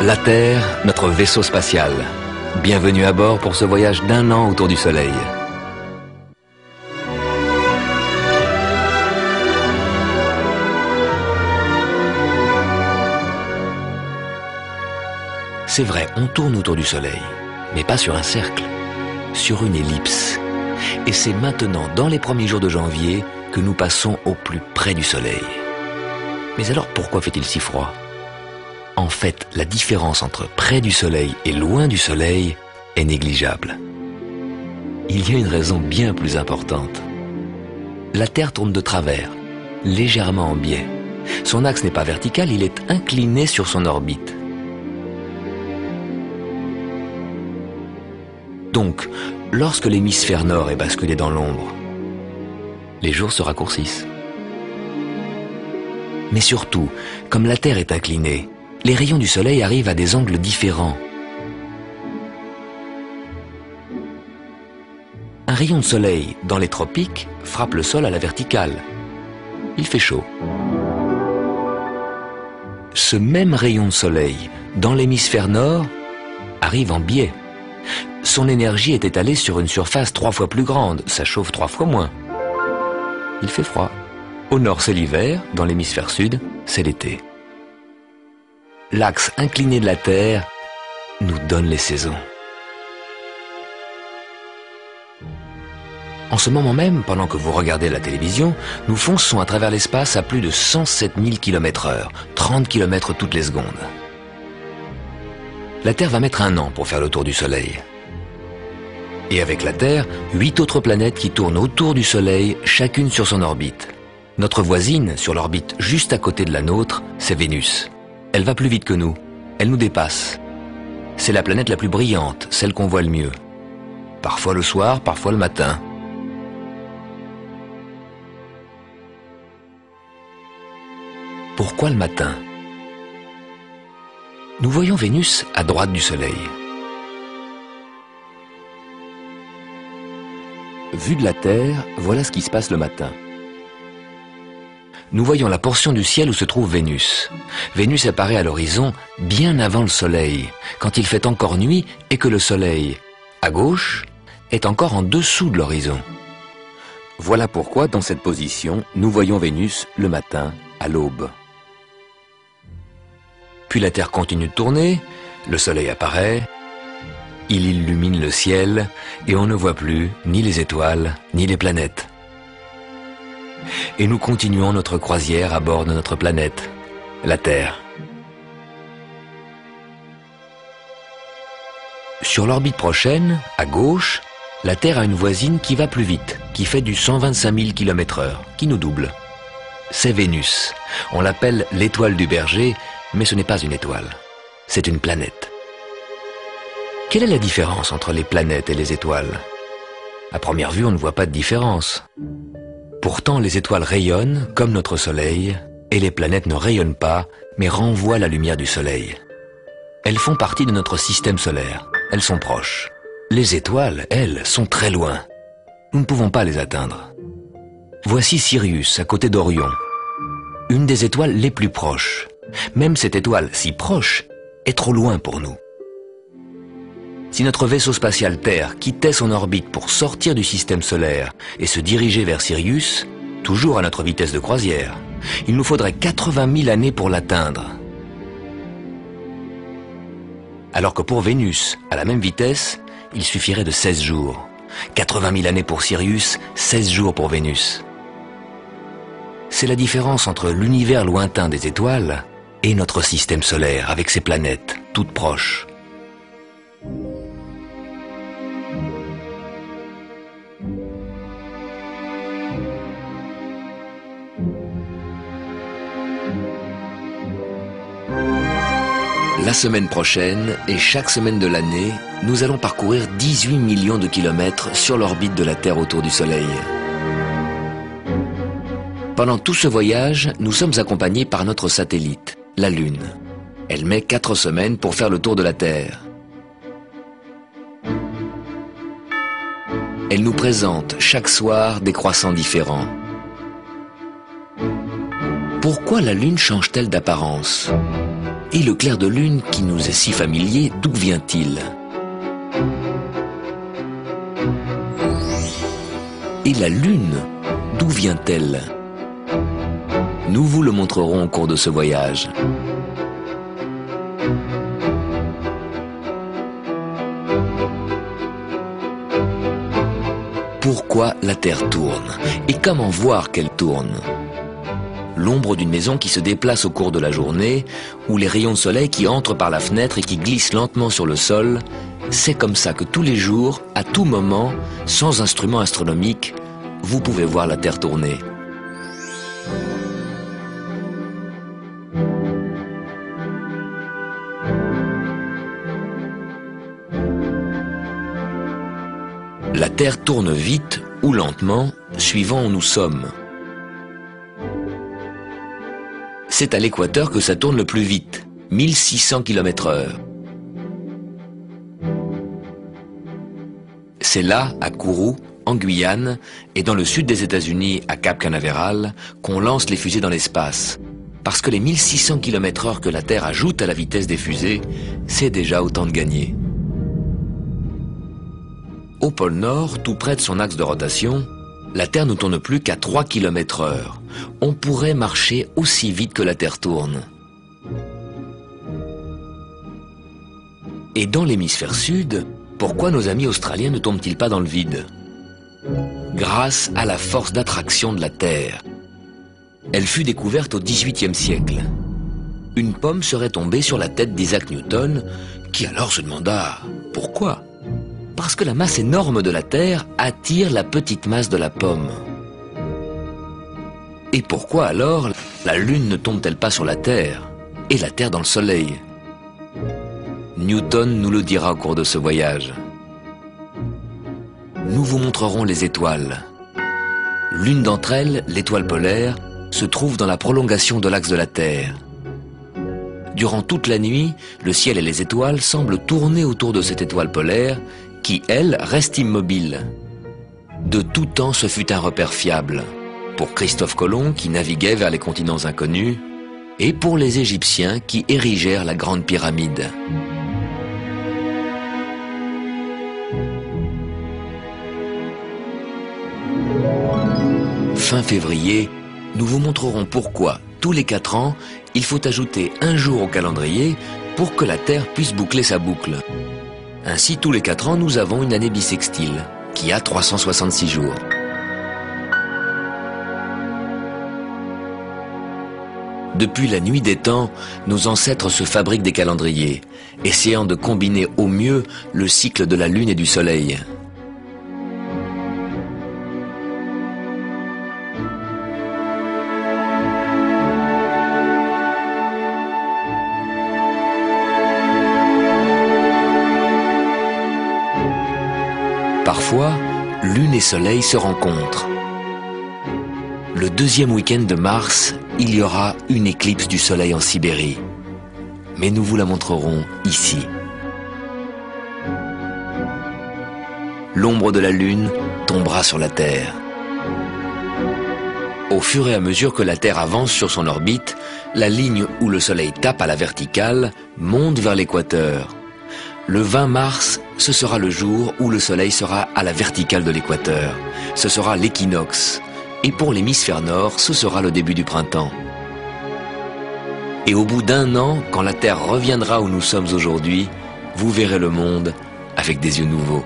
La Terre, notre vaisseau spatial. Bienvenue à bord pour ce voyage d'1 an autour du Soleil. C'est vrai, on tourne autour du Soleil, mais pas sur un cercle, sur une ellipse. Et c'est maintenant, dans les premiers jours de janvier, que nous passons au plus près du Soleil. Mais alors pourquoi fait-il si froid ? En fait, la différence entre près du Soleil et loin du Soleil est négligeable. Il y a une raison bien plus importante. La Terre tourne de travers, légèrement en biais. Son axe n'est pas vertical, il est incliné sur son orbite. Donc, lorsque l'hémisphère nord est basculé dans l'ombre, les jours se raccourcissent. Mais surtout, comme la Terre est inclinée, les rayons du Soleil arrivent à des angles différents. Un rayon de soleil dans les tropiques frappe le sol à la verticale. Il fait chaud. Ce même rayon de soleil dans l'hémisphère nord arrive en biais. Son énergie est étalée sur une surface 3 fois plus grande, ça chauffe 3 fois moins. Il fait froid. Au nord, c'est l'hiver, dans l'hémisphère sud, c'est l'été. L'axe incliné de la Terre nous donne les saisons. En ce moment même, pendant que vous regardez la télévision, nous fonçons à travers l'espace à plus de 107 000 km/h, 30 km toutes les secondes. La Terre va mettre 1 an pour faire le tour du Soleil. Et avec la Terre, 8 autres planètes qui tournent autour du Soleil, chacune sur son orbite. Notre voisine, sur l'orbite juste à côté de la nôtre, c'est Vénus. Elle va plus vite que nous, elle nous dépasse. C'est la planète la plus brillante, celle qu'on voit le mieux. Parfois le soir, parfois le matin. Pourquoi le matin ? Nous voyons Vénus à droite du Soleil. Vu de la Terre, voilà ce qui se passe le matin. Nous voyons la portion du ciel où se trouve Vénus. Vénus apparaît à l'horizon bien avant le Soleil, quand il fait encore nuit et que le Soleil, à gauche, est encore en dessous de l'horizon. Voilà pourquoi, dans cette position, nous voyons Vénus le matin, à l'aube. Puis la Terre continue de tourner, le Soleil apparaît, il illumine le ciel et on ne voit plus ni les étoiles ni les planètes. Et nous continuons notre croisière à bord de notre planète, la Terre. Sur l'orbite prochaine, à gauche, la Terre a une voisine qui va plus vite, qui fait du 125 000 km/h, qui nous double. C'est Vénus. On l'appelle l'étoile du berger, mais ce n'est pas une étoile, c'est une planète. Quelle est la différence entre les planètes et les étoiles ? À première vue, on ne voit pas de différence. Pourtant, les étoiles rayonnent, comme notre Soleil, et les planètes ne rayonnent pas, mais renvoient la lumière du Soleil. Elles font partie de notre système solaire, elles sont proches. Les étoiles, elles, sont très loin. Nous ne pouvons pas les atteindre. Voici Sirius, à côté d'Orion. Une des étoiles les plus proches. Même cette étoile, si proche, est trop loin pour nous. Si notre vaisseau spatial Terre quittait son orbite pour sortir du système solaire et se diriger vers Sirius, toujours à notre vitesse de croisière, il nous faudrait 80 000 années pour l'atteindre. Alors que pour Vénus, à la même vitesse, il suffirait de 16 jours. 80 000 années pour Sirius, 16 jours pour Vénus. C'est la différence entre l'univers lointain des étoiles et notre système solaire avec ses planètes, toutes proches. La semaine prochaine, et chaque semaine de l'année, nous allons parcourir 18 millions de kilomètres sur l'orbite de la Terre autour du Soleil. Pendant tout ce voyage, nous sommes accompagnés par notre satellite, la Lune. Elle met 4 semaines pour faire le tour de la Terre. Elle nous présente chaque soir des croissants différents. Pourquoi la Lune change-t-elle d'apparence ? Et le clair de lune qui nous est si familier, d'où vient-il? Et la lune, d'où vient-elle? Nous vous le montrerons au cours de ce voyage. Pourquoi la Terre tourne? Et comment voir qu'elle tourne? L'ombre d'une maison qui se déplace au cours de la journée, ou les rayons de soleil qui entrent par la fenêtre et qui glissent lentement sur le sol, c'est comme ça que tous les jours, à tout moment, sans instrument astronomique, vous pouvez voir la Terre tourner. La Terre tourne vite ou lentement, suivant où nous sommes. C'est à l'équateur que ça tourne le plus vite, 1600 km/h. C'est là, à Kourou, en Guyane, et dans le sud des États-Unis, à Cap Canaveral, qu'on lance les fusées dans l'espace. Parce que les 1600 km/h que la Terre ajoute à la vitesse des fusées, c'est déjà autant de gagné. Au pôle Nord, tout près de son axe de rotation, la Terre ne tourne plus qu'à 3 km/h. On pourrait marcher aussi vite que la Terre tourne. Et dans l'hémisphère sud, pourquoi nos amis australiens ne tombent-ils pas dans le vide? Grâce à la force d'attraction de la Terre. Elle fut découverte au XVIIIe siècle. Une pomme serait tombée sur la tête d'Isaac Newton, qui alors se demanda pourquoi? Parce que la masse énorme de la Terre attire la petite masse de la pomme. Et pourquoi alors la Lune ne tombe-t-elle pas sur la Terre et la Terre dans le Soleil? Newton nous le dira au cours de ce voyage. Nous vous montrerons les étoiles. L'une d'entre elles, l'étoile polaire, se trouve dans la prolongation de l'axe de la Terre. Durant toute la nuit, le ciel et les étoiles semblent tourner autour de cette étoile polaire qui, elle, reste immobile. De tout temps, ce fut un repère fiable. Pour Christophe Colomb, qui naviguait vers les continents inconnus, et pour les Égyptiens qui érigèrent la grande pyramide. Fin février, nous vous montrerons pourquoi, tous les 4 ans, il faut ajouter un jour au calendrier pour que la Terre puisse boucler sa boucle. Ainsi, tous les 4 ans, nous avons une année bissextile, qui a 366 jours. Depuis la nuit des temps, nos ancêtres se fabriquent des calendriers, essayant de combiner au mieux le cycle de la Lune et du Soleil. Parfois, Lune et Soleil se rencontrent. Le deuxième week-end de mars, il y aura une éclipse du Soleil en Sibérie. Mais nous vous la montrerons ici. L'ombre de la Lune tombera sur la Terre. Au fur et à mesure que la Terre avance sur son orbite, la ligne où le Soleil tape à la verticale monte vers l'équateur. Le 20 mars, ce sera le jour où le Soleil sera à la verticale de l'équateur. Ce sera l'équinoxe. Et pour l'hémisphère nord, ce sera le début du printemps. Et au bout d'1 an, quand la Terre reviendra où nous sommes aujourd'hui, vous verrez le monde avec des yeux nouveaux.